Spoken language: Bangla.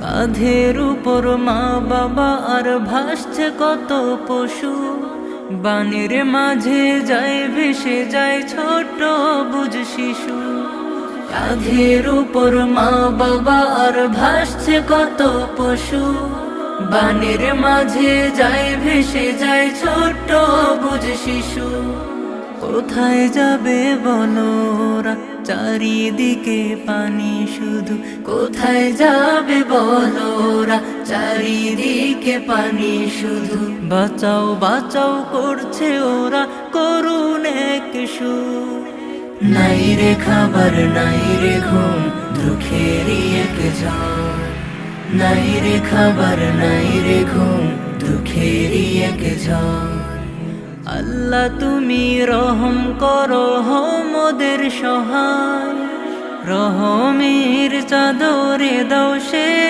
কাঁধের উপর মা বাবা আর ভাসছে কত পশু, বানের মাঝে যায় ভেসে যায় ছোট বুঝ শিশু। কাঁধের উপর মা বাবা আর ভাসছে কত পশু, বানের মাঝে যায় ভেসে যায় ছোট বুঝ শিশু। কোথায় যাবে বলো ওরা, চারিদিকে পানি শুধু। কোথায় যাবে বলো ওরা, চারিদিকে পানি শুধু। বাঁচাও বাঁচাও করছে ওরা করুণ এক সুর। নাই রে খাবার নাই রে ঘুম, দুঃখেরই এক ঝড়। নাই রে খাবার নাই রে ঘুম, দুঃখেরই এক ঝড়। আল্লাহ তুমি রহম করো মোদের সহায়, রহমের চাদরে দাও সে